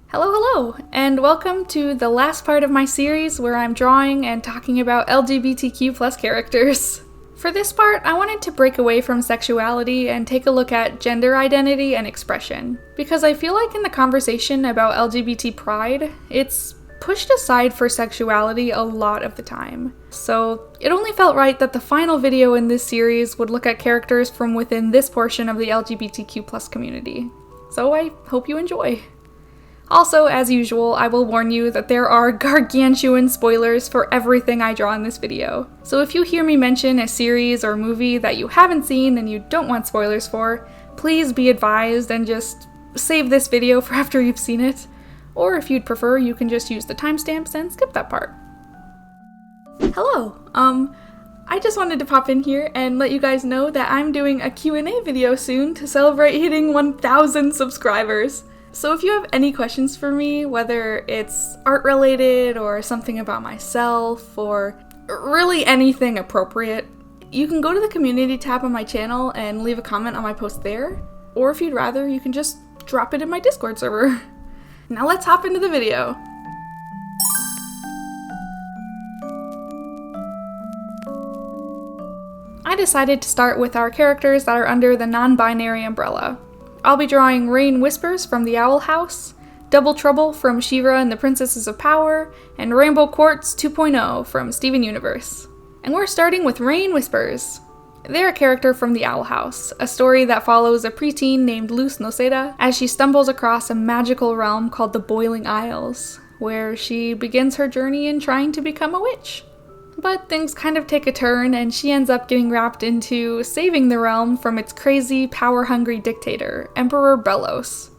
Hello, and welcome to the last part of my series where I'm drawing and talking about LGBTQ+ characters. For this part, I wanted to break away from sexuality and take a look at gender identity and expression, because I feel like in the conversation about LGBT pride, it's pushed aside for sexuality a lot of the time. So it only felt right that the final video in this series would look at characters from within this portion of the LGBTQ+ community. So I hope you enjoy. Also, as usual, I will warn you that there are gargantuan spoilers for everything I draw in this video. So if you hear me mention a series or movie that you haven't seen and you don't want spoilers for, please be advised and just save this video for after you've seen it. Or if you'd prefer, you can just use the timestamps and skip that part. Hello, I just wanted to pop in here and let you guys know that I'm doing a Q&A video soon to celebrate hitting 1,000 subscribers. So if you have any questions for me, whether it's art related or something about myself or really anything appropriate, you can go to the community tab on my channel and leave a comment on my post there. Or if you'd rather, you can just drop it in my Discord server. Now let's hop into the video. I decided to start with our characters that are under the non-binary umbrella. I'll be drawing Raine Whispers from the Owl House, Double Trouble from She-Ra and the Princesses of Power, and Rainbow Quartz 2.0 from Steven Universe. And we're starting with Raine Whispers. They're a character from the Owl House, a story that follows a preteen named Luz Noceda as she stumbles across a magical realm called the Boiling Isles, where she begins her journey in trying to become a witch. But things kind of take a turn, and she ends up getting wrapped into saving the realm from its crazy, power-hungry dictator, Emperor Belos.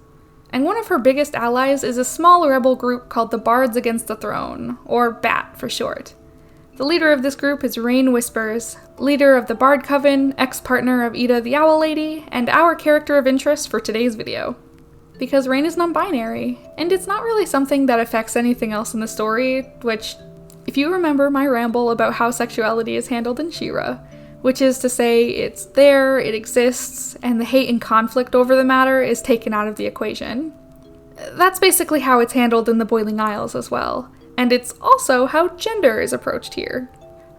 And one of her biggest allies is a small rebel group called the Bards Against the Throne, or BAT for short. The leader of this group is Raine Whispers, leader of the Bard Coven, ex-partner of Ida the Owl Lady, and our character of interest for today's video. Because Raine is non-binary, and it's not really something that affects anything else in the story, which, if you remember my ramble about how sexuality is handled in She-Ra, which is to say it's there, it exists, and the hate and conflict over the matter is taken out of the equation. That's basically how it's handled in the Boiling Isles as well, and it's also how gender is approached here.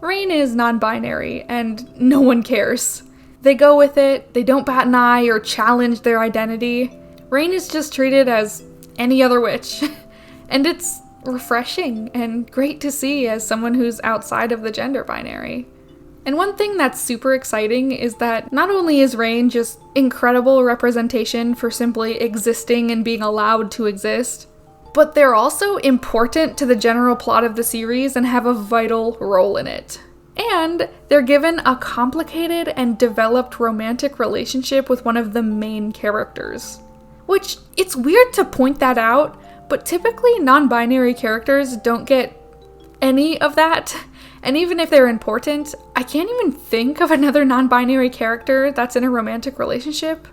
Raine is non-binary, and no one cares. They go with it, they don't bat an eye or challenge their identity. Raine is just treated as any other witch, and it's refreshing and great to see as someone who's outside of the gender binary. And one thing that's super exciting is that not only is Raine just incredible representation for simply existing and being allowed to exist, but they're also important to the general plot of the series and have a vital role in it. And they're given a complicated and developed romantic relationship with one of the main characters. Which, it's weird to point that out, but typically non-binary characters don't get any of that, and even if they're important, I can't even think of another non-binary character that's in a romantic relationship,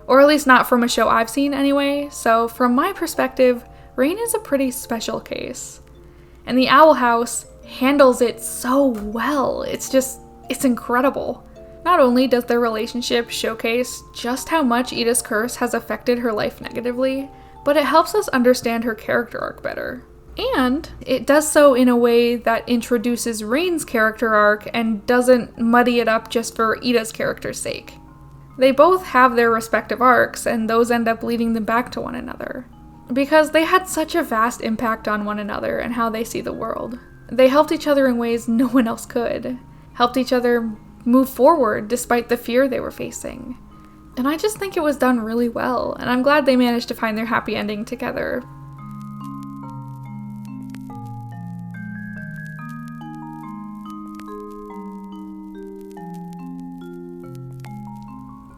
or at least not from a show I've seen anyway, so from my perspective, Raine is a pretty special case. And the Owl House handles it so well, it's incredible. Not only does their relationship showcase just how much Ida's curse has affected her life negatively, but it helps us understand her character arc better. And it does so in a way that introduces Raine's character arc and doesn't muddy it up just for Ida's character's sake. They both have their respective arcs, and those end up leading them back to one another. Because they had such a vast impact on one another and how they see the world. They helped each other in ways no one else could. Helped each other move forward despite the fear they were facing. And I just think it was done really well, and I'm glad they managed to find their happy ending together.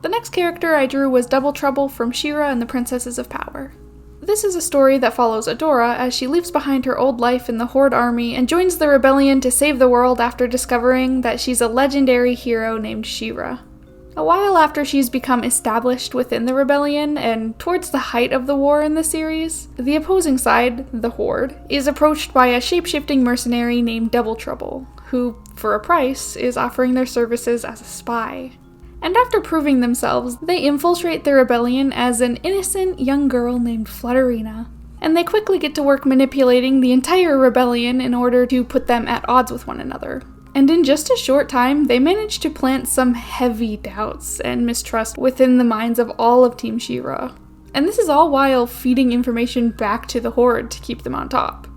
The next character I drew was Double Trouble from She-Ra and the Princesses of Power. This is a story that follows Adora as she leaves behind her old life in the Horde army and joins the rebellion to save the world after discovering that she's a legendary hero named She-Ra. A while after she's become established within the rebellion, and towards the height of the war in the series, the opposing side, the Horde, is approached by a shape-shifting mercenary named Double Trouble, who, for a price, is offering their services as a spy. And after proving themselves, they infiltrate the rebellion as an innocent young girl named Flutterina, and they quickly get to work manipulating the entire rebellion in order to put them at odds with one another. And in just a short time, they manage to plant some heavy doubts and mistrust within the minds of all of Team She-Ra. And this is all while feeding information back to the Horde to keep them on top.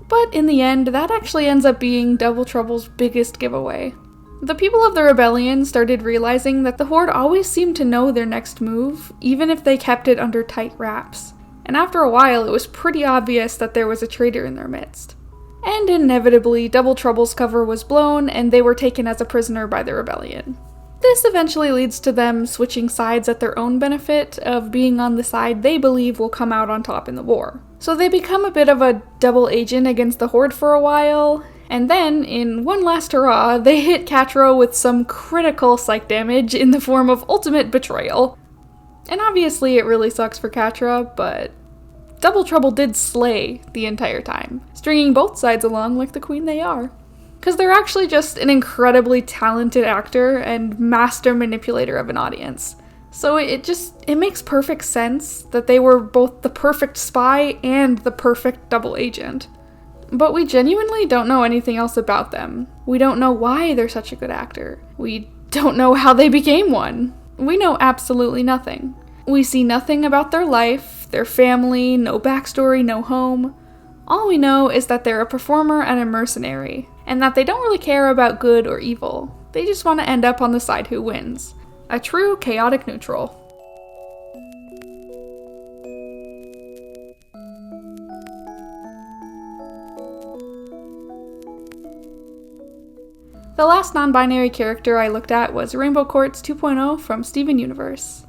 But in the end, that actually ends up being Double Trouble's biggest giveaway. The people of the rebellion started realizing that the Horde always seemed to know their next move, even if they kept it under tight wraps. And after a while, it was pretty obvious that there was a traitor in their midst. And inevitably, Double Trouble's cover was blown and they were taken as a prisoner by the rebellion. This eventually leads to them switching sides at their own benefit of being on the side they believe will come out on top in the war. So they become a bit of a double agent against the Horde for a while, and then, in one last hurrah, they hit Quattro with some critical psych damage in the form of ultimate betrayal. And obviously it really sucks for Quattro, but Double Trouble did slay the entire time, stringing both sides along like the queen they are. Because they're actually just an incredibly talented actor and master manipulator of an audience. So it makes perfect sense that they were both the perfect spy and the perfect double agent. But we genuinely don't know anything else about them. We don't know why they're such a good actor. We don't know how they became one. We know absolutely nothing. We see nothing about their life, their family, no backstory, no home. All we know is that they're a performer and a mercenary, and that they don't really care about good or evil. They just want to end up on the side who wins. A true chaotic neutral. The last non-binary character I looked at was Rainbow Quartz 2.0 from Steven Universe.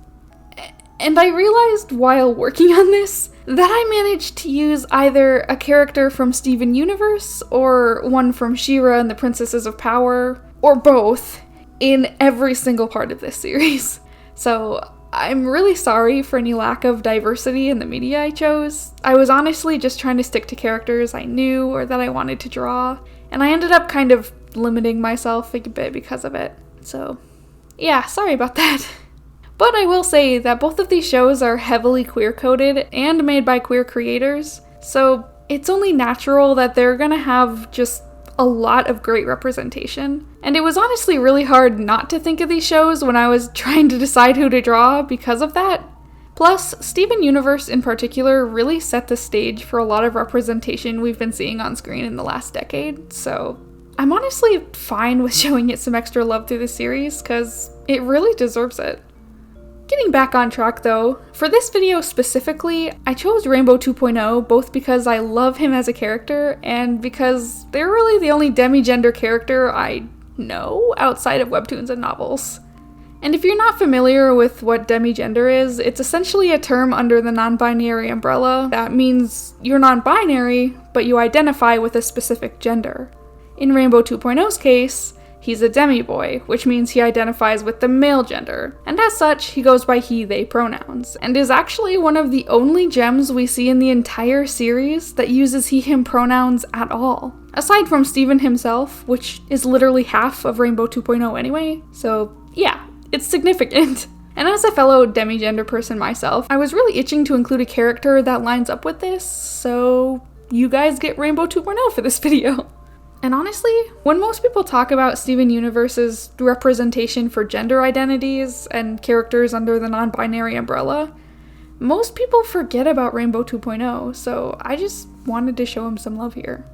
And I realized while working on this that I managed to use either a character from Steven Universe or one from She-Ra and the Princesses of Power, or both, in every single part of this series. So I'm really sorry for any lack of diversity in the media I chose. I was honestly just trying to stick to characters I knew or that I wanted to draw, and I ended up kind of limiting myself a bit because of it. So yeah, sorry about that. But I will say that both of these shows are heavily queer-coded and made by queer creators, so it's only natural that they're gonna have just a lot of great representation. And it was honestly really hard not to think of these shows when I was trying to decide who to draw because of that. Plus, Steven Universe in particular really set the stage for a lot of representation we've been seeing on screen in the last decade, so I'm honestly fine with showing it some extra love through the series, because it really deserves it. Getting back on track though, for this video specifically, I chose Rainbow 2.0 both because I love him as a character and because they're really the only demigender character I know outside of webtoons and novels. And if you're not familiar with what demigender is, it's essentially a term under the non-binary umbrella that means you're non-binary, but you identify with a specific gender. In Rainbow 2.0's case, he's a demi-boy, which means he identifies with the male gender, and as such, he goes by he/they pronouns, and is actually one of the only gems we see in the entire series that uses he/him pronouns at all. Aside from Steven himself, which is literally half of Rainbow 2.0 anyway, so yeah, it's significant. And as a fellow demigender person myself, I was really itching to include a character that lines up with this, so you guys get Rainbow 2.0 for this video. And honestly, when most people talk about Steven Universe's representation for gender identities and characters under the non-binary umbrella, most people forget about Rainbow 2.0, so I just wanted to show him some love here.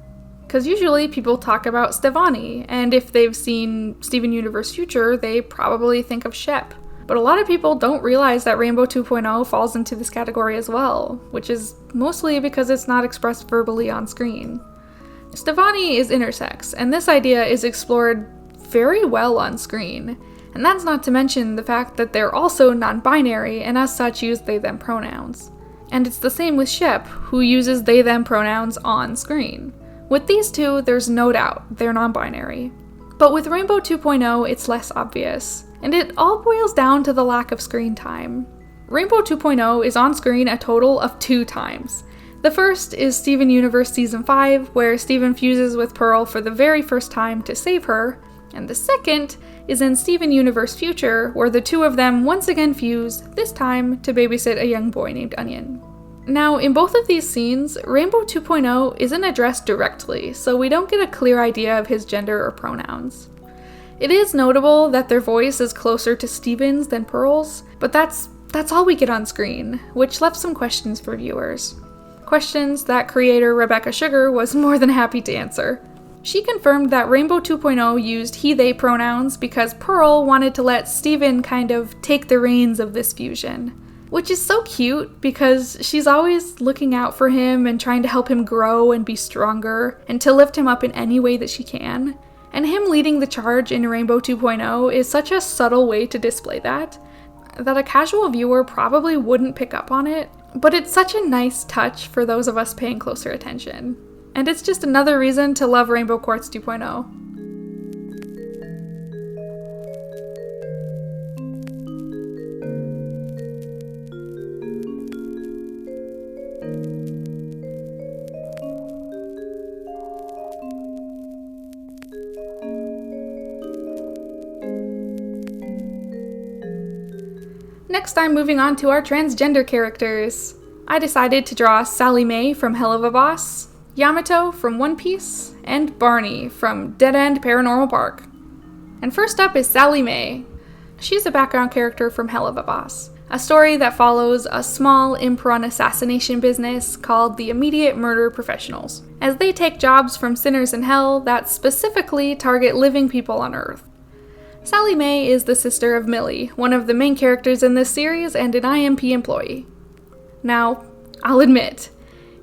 Because usually people talk about Stevonnie, and if they've seen Steven Universe Future, they probably think of Shep. But a lot of people don't realize that Rainbow 2.0 falls into this category as well, which is mostly because it's not expressed verbally on screen. Stevonnie is intersex, and this idea is explored very well on screen, and that's not to mention the fact that they're also non-binary and as such use they/them pronouns. And it's the same with Shep, who uses they/them pronouns on screen. With these two, there's no doubt they're non-binary. But with Rainbow 2.0, it's less obvious, and it all boils down to the lack of screen time. Rainbow 2.0 is on screen a total of 2 times. The first is Steven Universe Season 5, where Steven fuses with Pearl for the very first time to save her, and the second is in Steven Universe Future, where the two of them once again fuse, this time to babysit a young boy named Onion. Now, in both of these scenes, Rainbow 2.0 isn't addressed directly, so we don't get a clear idea of his gender or pronouns. It is notable that their voice is closer to Steven's than Pearl's, but that's all we get on screen, which left some questions for viewers. Questions that creator Rebecca Sugar was more than happy to answer. She confirmed that Rainbow 2.0 used he/they pronouns because Pearl wanted to let Steven kind of take the reins of this fusion. Which is so cute because she's always looking out for him and trying to help him grow and be stronger and to lift him up in any way that she can. And him leading the charge in Rainbow 2.0 is such a subtle way to display that a casual viewer probably wouldn't pick up on it, but it's such a nice touch for those of us paying closer attention. And it's just another reason to love Rainbow Quartz 2.0. Next, I'm moving on to our transgender characters. I decided to draw Sallie May from Helluva Boss, Yamato from One Piece, and Barney from Dead End Paranormal Park. And first up is Sallie May. She's a background character from Helluva Boss, a story that follows a small imp-run assassination business called the Immediate Murder Professionals, as they take jobs from sinners in hell that specifically target living people on Earth. Sallie May is the sister of Millie, one of the main characters in this series and an IMP employee. Now, I'll admit,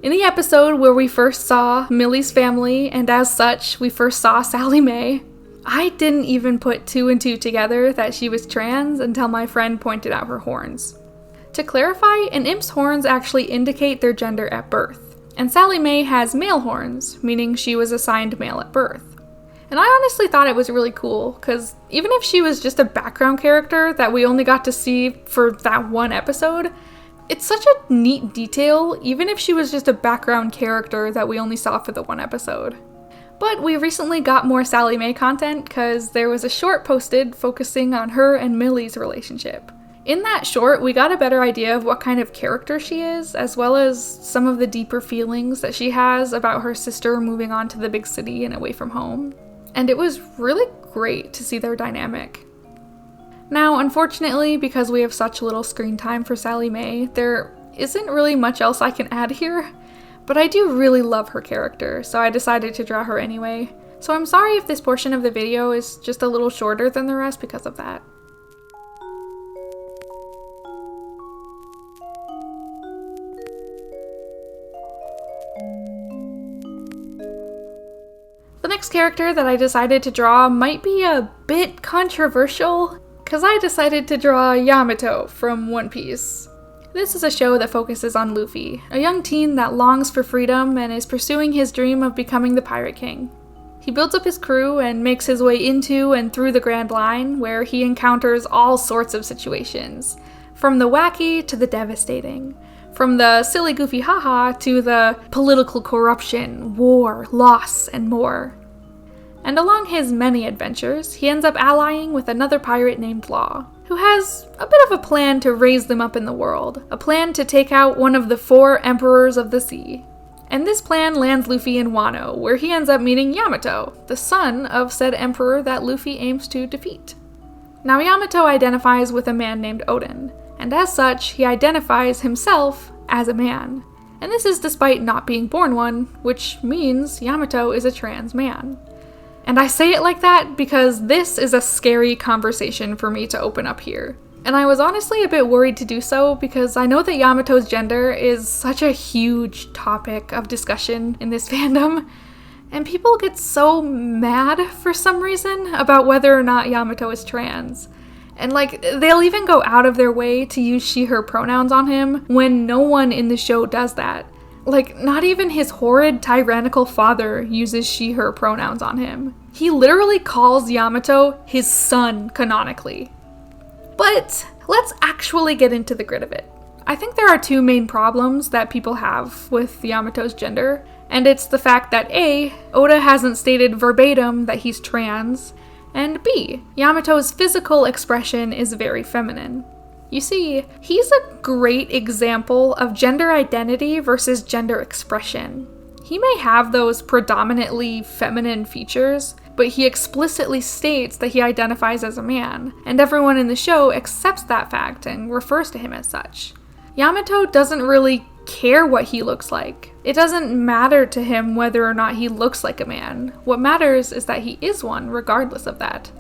in the episode where we first saw Millie's family, and as such, we first saw Sallie May, I didn't even put two and two together that she was trans until my friend pointed out her horns. To clarify, an imp's horns actually indicate their gender at birth, and Sallie May has male horns, meaning she was assigned male at birth. And I honestly thought it was really cool, because even if she was just a background character that we only got to see for that one episode, it's such a neat detail, even if she was just a background character that we only saw for the one episode. But we recently got more Sallie May content, because there was a short posted focusing on her and Millie's relationship. In that short, we got a better idea of what kind of character she is, as well as some of the deeper feelings that she has about her sister moving on to the big city and away from home. And it was really great to see their dynamic. Now, unfortunately, because we have such little screen time for Sallie May, there isn't really much else I can add here, but I do really love her character, so I decided to draw her anyway. So I'm sorry if this portion of the video is just a little shorter than the rest because of that. The next character that I decided to draw might be a bit controversial, because I decided to draw Yamato from One Piece. This is a show that focuses on Luffy, a young teen that longs for freedom and is pursuing his dream of becoming the Pirate King. He builds up his crew and makes his way into and through the Grand Line, where he encounters all sorts of situations, from the wacky to the devastating. From the silly goofy haha to the political corruption, war, loss, and more. And along his many adventures, he ends up allying with another pirate named Law, who has a bit of a plan to raise them up in the world, a plan to take out one of the 4 emperors of the sea. And this plan lands Luffy in Wano, where he ends up meeting Yamato, the son of said emperor that Luffy aims to defeat. Now Yamato identifies with a man named Odin, and as such, he identifies himself as a man. And this is despite not being born one, which means Yamato is a trans man. And I say it like that because this is a scary conversation for me to open up here. And I was honestly a bit worried to do so because I know that Yamato's gender is such a huge topic of discussion in this fandom, and people get so mad for some reason about whether or not Yamato is trans. And they'll even go out of their way to use she/her pronouns on him when no one in the show does that. Not even his horrid, tyrannical father uses she/her pronouns on him. He literally calls Yamato his son, canonically. But let's actually get into the grit of it. I think there are 2 main problems that people have with Yamato's gender, and it's the fact that A, Oda hasn't stated verbatim that he's trans, and B, Yamato's physical expression is very feminine. You see, he's a great example of gender identity versus gender expression. He may have those predominantly feminine features, but he explicitly states that he identifies as a man, and everyone in the show accepts that fact and refers to him as such. Yamato doesn't really care what he looks like. It doesn't matter to him whether or not he looks like a man. What matters is that he is one, regardless of that.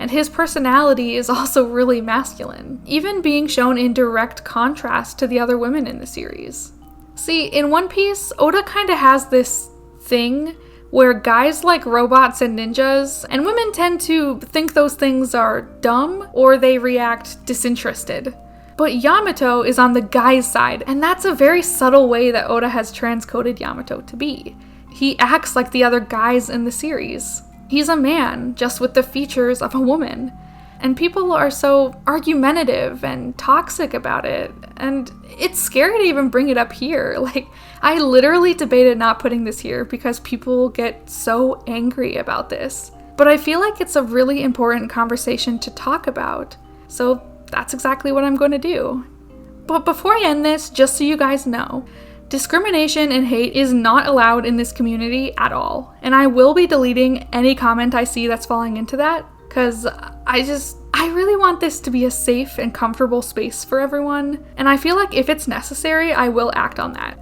And his personality is also really masculine, even being shown in direct contrast to the other women in the series. See, in One Piece, Oda kinda has this thing where guys like robots and ninjas, and women tend to think those things are dumb or they react disinterested. But Yamato is on the guy's side, and that's a very subtle way that Oda has transcoded Yamato to be. He acts like the other guys in the series. He's a man, just with the features of a woman. And people are so argumentative and toxic about it, and it's scary to even bring it up here. Like, I literally debated not putting this here because people get so angry about this. But I feel like it's a really important conversation to talk about, so that's exactly what I'm going to do. But before I end this, just so you guys know, discrimination and hate is not allowed in this community at all, and I will be deleting any comment I see that's falling into that, because I really want this to be a safe and comfortable space for everyone, and I feel like if it's necessary, I will act on that.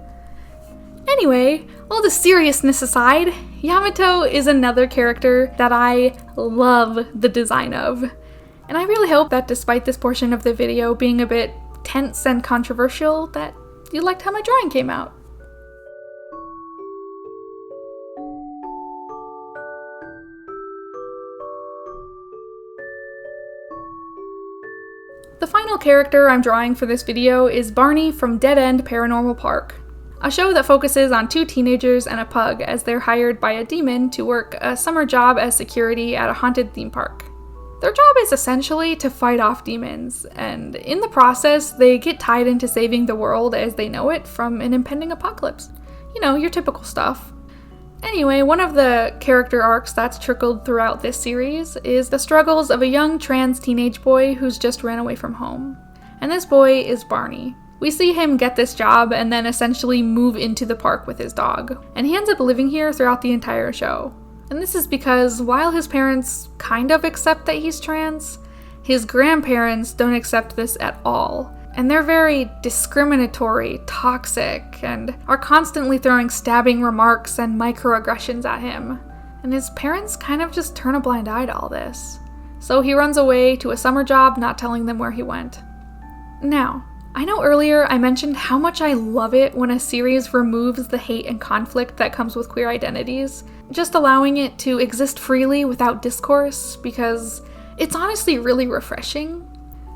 Anyway, all the seriousness aside, Yamato is another character that I love the design of, and I really hope that despite this portion of the video being a bit tense and controversial, that you liked how my drawing came out. The final character I'm drawing for this video is Barney from Dead End Paranormal Park, a show that focuses on two teenagers and a pug as they're hired by a demon to work a summer job as security at a haunted theme park. Their job is essentially to fight off demons, and in the process, they get tied into saving the world as they know it from an impending apocalypse. You know, your typical stuff. Anyway, one of the character arcs that's trickled throughout this series is the struggles of a young trans teenage boy who's just ran away from home. And this boy is Barney. We see him get this job and then essentially move into the park with his dog, and he ends up living here throughout the entire show. And this is because while his parents kind of accept that he's trans, his grandparents don't accept this at all. And they're very discriminatory, toxic, and are constantly throwing stabbing remarks and microaggressions at him. And his parents kind of just turn a blind eye to all this. So he runs away to a summer job, not telling them where he went. Now, I know earlier I mentioned how much I love it when a series removes the hate and conflict that comes with queer identities, just allowing it to exist freely without discourse, because it's honestly really refreshing.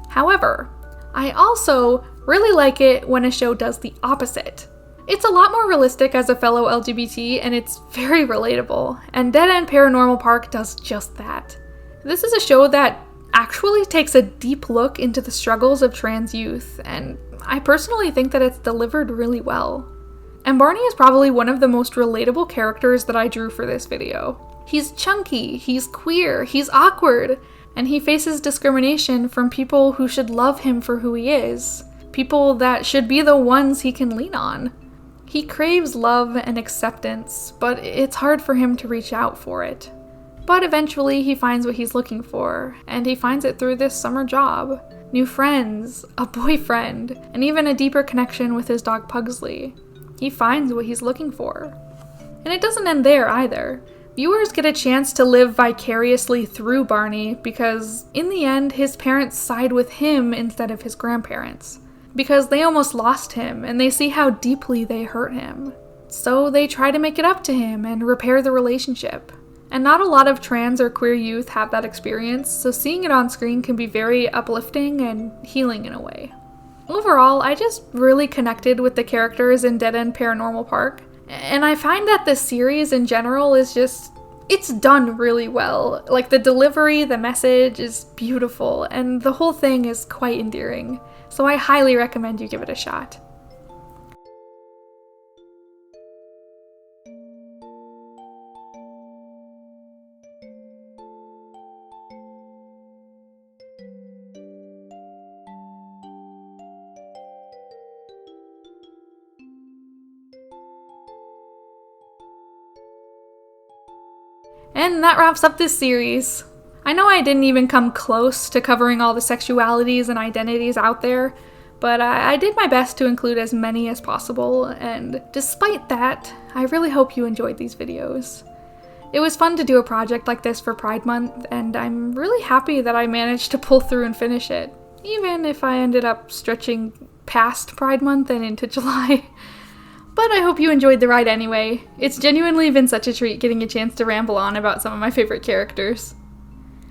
However, I also really like it when a show does the opposite. It's a lot more realistic as a fellow LGBT, and it's very relatable, and Dead End Paranormal Park does just that. This is a show that actually takes a deep look into the struggles of trans youth, and I personally think that it's delivered really well. And Barney is probably one of the most relatable characters that I drew for this video. He's chunky, he's queer, he's awkward, and he faces discrimination from people who should love him for who he is, people that should be the ones he can lean on. He craves love and acceptance, but it's hard for him to reach out for it. But eventually he finds what he's looking for, and he finds it through this summer job. New friends, a boyfriend, and even a deeper connection with his dog Pugsley. He finds what he's looking for. And it doesn't end there either. Viewers get a chance to live vicariously through Barney because, in the end, his parents side with him instead of his grandparents. Because they almost lost him, and they see how deeply they hurt him. So they try to make it up to him and repair the relationship. And not a lot of trans or queer youth have that experience, so seeing it on screen can be very uplifting and healing in a way. Overall, I just really connected with the characters in Dead End Paranormal Park, and I find that the series in general is just, it's done really well. Like, the delivery, the message is beautiful, and the whole thing is quite endearing. So I highly recommend you give it a shot. And that wraps up this series. I know I didn't even come close to covering all the sexualities and identities out there, but I did my best to include as many as possible, and despite that, I really hope you enjoyed these videos. It was fun to do a project like this for Pride Month, and I'm really happy that I managed to pull through and finish it, even if I ended up stretching past Pride Month and into July. But I hope you enjoyed the ride anyway. It's genuinely been such a treat getting a chance to ramble on about some of my favorite characters.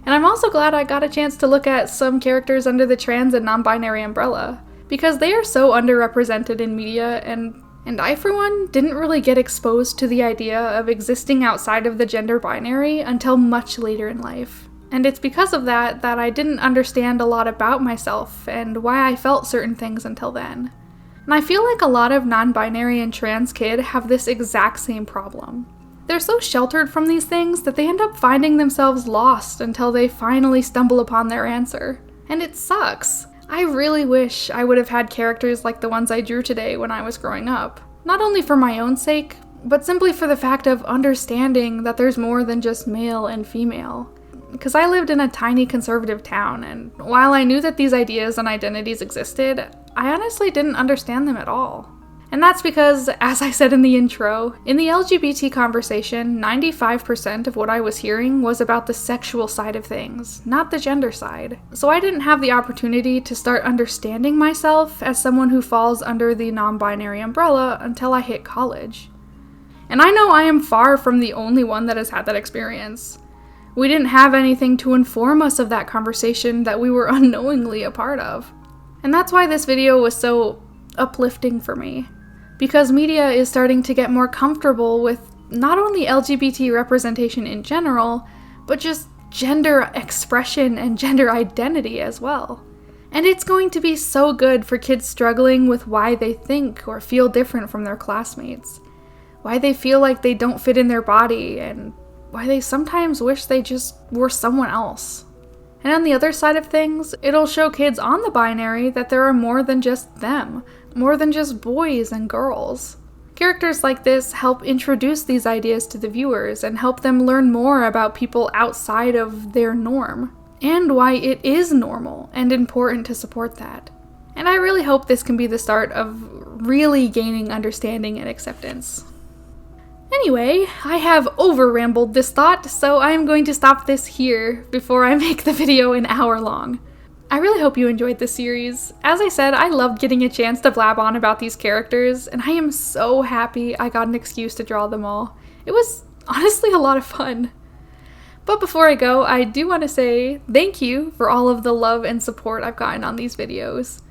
And I'm also glad I got a chance to look at some characters under the trans and non-binary umbrella, because they are so underrepresented in media, and I, for one, didn't really get exposed to the idea of existing outside of the gender binary until much later in life. And it's because of that I didn't understand a lot about myself and why I felt certain things until then. And I feel like a lot of non-binary and trans kids have this exact same problem. They're so sheltered from these things that they end up finding themselves lost until they finally stumble upon their answer. And it sucks. I really wish I would have had characters like the ones I drew today when I was growing up. Not only for my own sake, but simply for the fact of understanding that there's more than just male and female. Because I lived in a tiny conservative town, and while I knew that these ideas and identities existed, I honestly didn't understand them at all. And that's because, as I said in the intro, in the LGBT conversation, 95% of what I was hearing was about the sexual side of things, not the gender side. So I didn't have the opportunity to start understanding myself as someone who falls under the non-binary umbrella until I hit college. And I know I am far from the only one that has had that experience. We didn't have anything to inform us of that conversation that we were unknowingly a part of. And that's why this video was so uplifting for me. Because media is starting to get more comfortable with not only LGBT representation in general, but just gender expression and gender identity as well. And it's going to be so good for kids struggling with why they think or feel different from their classmates, why they feel like they don't fit in their body, and why they sometimes wish they just were someone else. And on the other side of things, it'll show kids on the binary that there are more than just them, more than just boys and girls. Characters like this help introduce these ideas to the viewers and help them learn more about people outside of their norm, and why it is normal and important to support that. And I really hope this can be the start of really gaining understanding and acceptance. Anyway, I have over-rambled this thought, so I'm going to stop this here before I make the video an hour long. I really hope you enjoyed this series. As I said, I loved getting a chance to blab on about these characters, and I am so happy I got an excuse to draw them all. It was honestly a lot of fun. But before I go, I do want to say thank you for all of the love and support I've gotten on these videos.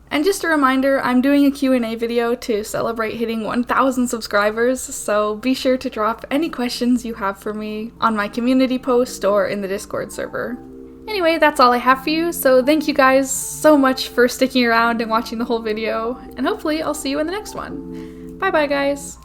And just a reminder, I'm doing a Q&A video to celebrate hitting 1,000 subscribers, so be sure to drop any questions you have for me on my community post or in the Discord server. Anyway, that's all I have for you, so thank you guys so much for sticking around and watching the whole video, and hopefully I'll see you in the next one. Bye bye guys!